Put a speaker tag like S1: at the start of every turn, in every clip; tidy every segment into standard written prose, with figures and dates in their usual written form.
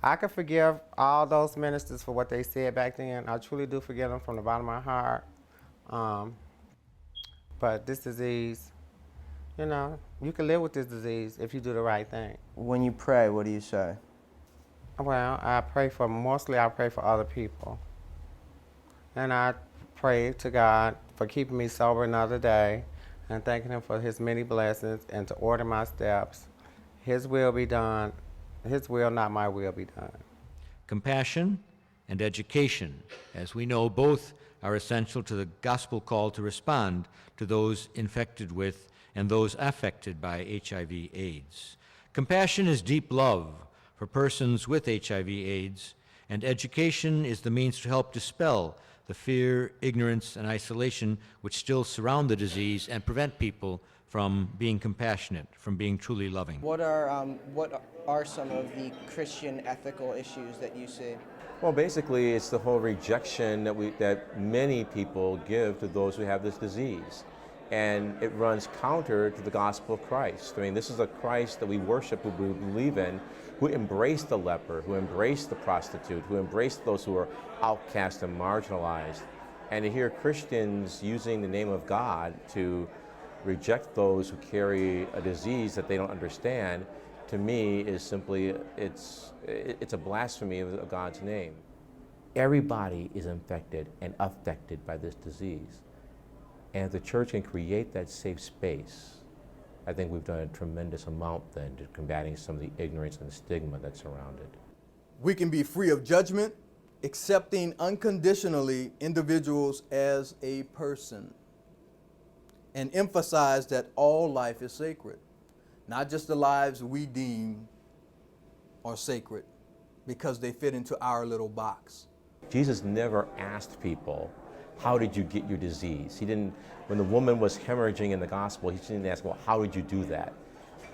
S1: I can forgive all those ministers for what they said back then. I truly do forgive them from the bottom of my heart. Um, but this disease, you can live with this disease if you do the right thing.
S2: When you pray, what do you say?
S1: Well, mostly I pray for other people. And I pray to God for keeping me sober another day and thanking Him for His many blessings and to order my steps. His will be done. His will, not my will, be done.
S3: Compassion and education, as we know, both are essential to the gospel call to respond to those infected with and those affected by HIV/AIDS. Compassion is deep love for persons with HIV/AIDS, and education is the means to help dispel the fear, ignorance, and isolation which still surround the disease and prevent people from being compassionate, from being truly loving.
S2: What are some of the Christian ethical issues that you see?
S4: Well, basically, it's the whole rejection that many people give to those who have this disease. And it runs counter to the gospel of Christ. I mean, this is a Christ that we worship, who we believe in, who embraced the leper, who embraced the prostitute, who embraced those who are outcast and marginalized. And to hear Christians using the name of God to reject those who carry a disease that they don't understand, to me is simply, it's a blasphemy of God's name. Everybody is infected and affected by this disease. And if the church can create that safe space, I think we've done a tremendous amount then to combating some of the ignorance and stigma that's around it.
S5: We can be free of judgment, accepting unconditionally individuals as a person, and emphasize that all life is sacred, not just the lives we deem are sacred because they fit into our little box.
S4: Jesus never asked people, how did you get your disease? He didn't, when the woman was hemorrhaging in the gospel, he didn't ask, well, how did you do that?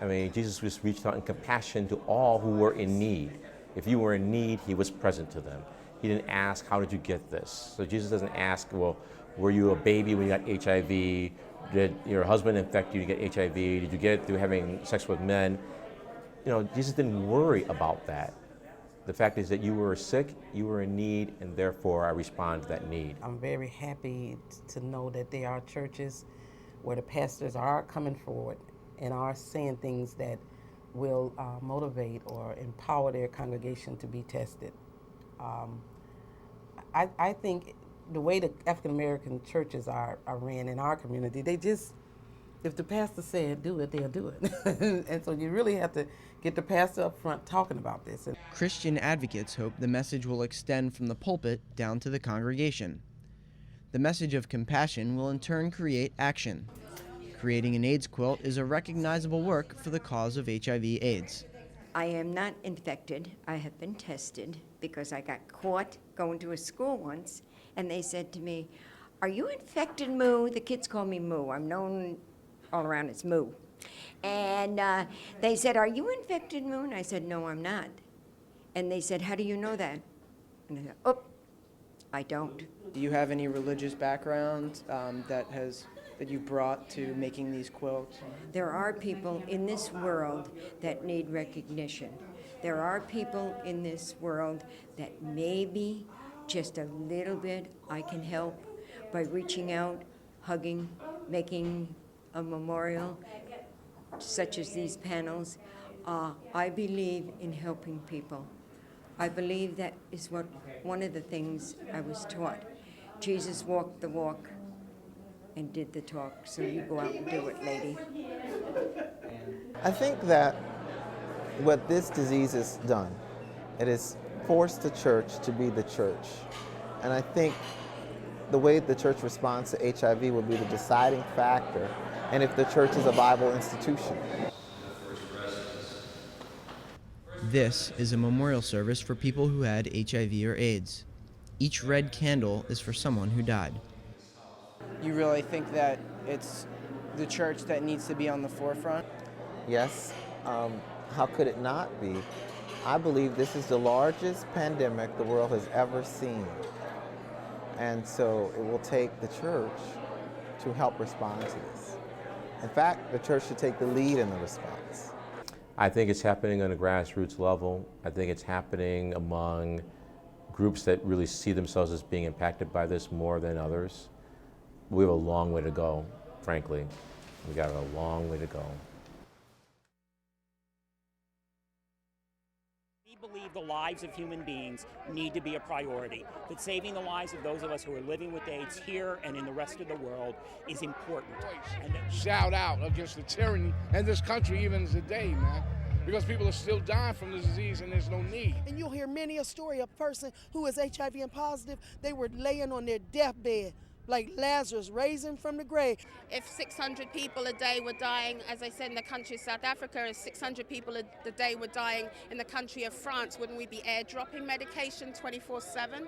S4: I mean, Jesus just reached out in compassion to all who were in need. If you were in need, he was present to them. He didn't ask, how did you get this? So Jesus doesn't ask, well, were you a baby when you got HIV? Did your husband infect you to get HIV? Did you get it through having sex with men? Jesus didn't worry about that. The fact is that you were sick, you were in need, and therefore I respond to that need.
S6: I'm very happy to know that there are churches where the pastors are coming forward and are saying things that will motivate or empower their congregation to be tested. I think the way the African American churches are ran in our community, they just, if the pastor said do it, they'll do it. And so you really have to get the pastor up front talking about this.
S2: Christian advocates hope the message will extend from the pulpit down to the congregation. The message of compassion will in turn create action. Creating an AIDS quilt is a recognizable work for the cause of HIV/AIDS.
S7: I am not infected. I have been tested because I got caught going to a school once, and they said to me, "Are you infected, Moo?" The kids call me Moo. I'm known all around as Moo. And they said, "Are you infected, Moo?" And I said, "No, I'm not." And they said, "How do you know that?" And I said, "Oh, I don't."
S2: Do you have any religious background that you brought to making these quilts?
S7: There are people in this world that need recognition. There are people in this world that maybe just a little bit I can help by reaching out, hugging, making a memorial, such as these panels. I believe in helping people. I believe that is one of the things I was taught. Jesus walked the walk and did the talk, so you go out and do it, lady.
S8: I think that what this disease has done, it has forced the church to be the church. And I think the way the church responds to HIV will be the deciding factor, and if the church is a Bible institution.
S2: This is a memorial service for people who had HIV or AIDS. Each red candle is for someone who died. You really think that it's the church that needs to be on the forefront?
S8: Yes, how could it not be? I believe this is the largest pandemic the world has ever seen. And so it will take the church to help respond to this. In fact, the church should take the lead in the response.
S4: I think it's happening on a grassroots level. I think it's happening among groups that really see themselves as being impacted by this more than others. We have a long way to go, frankly. We got a long way to go.
S9: We believe the lives of human beings need to be a priority, that saving the lives of those of us who are living with AIDS here and in the rest of the world is important. And
S10: shout out against the tyranny in this country even today, man. Because people are still dying from the disease and there's no need.
S11: And you'll hear many a story of a person who is HIV and positive, they were laying on their deathbed, like Lazarus, raising from the grave.
S12: If 600 people a day were dying, as I said, in the country of South Africa, if 600 people a day were dying in the country of France, wouldn't we be airdropping medication 24/7?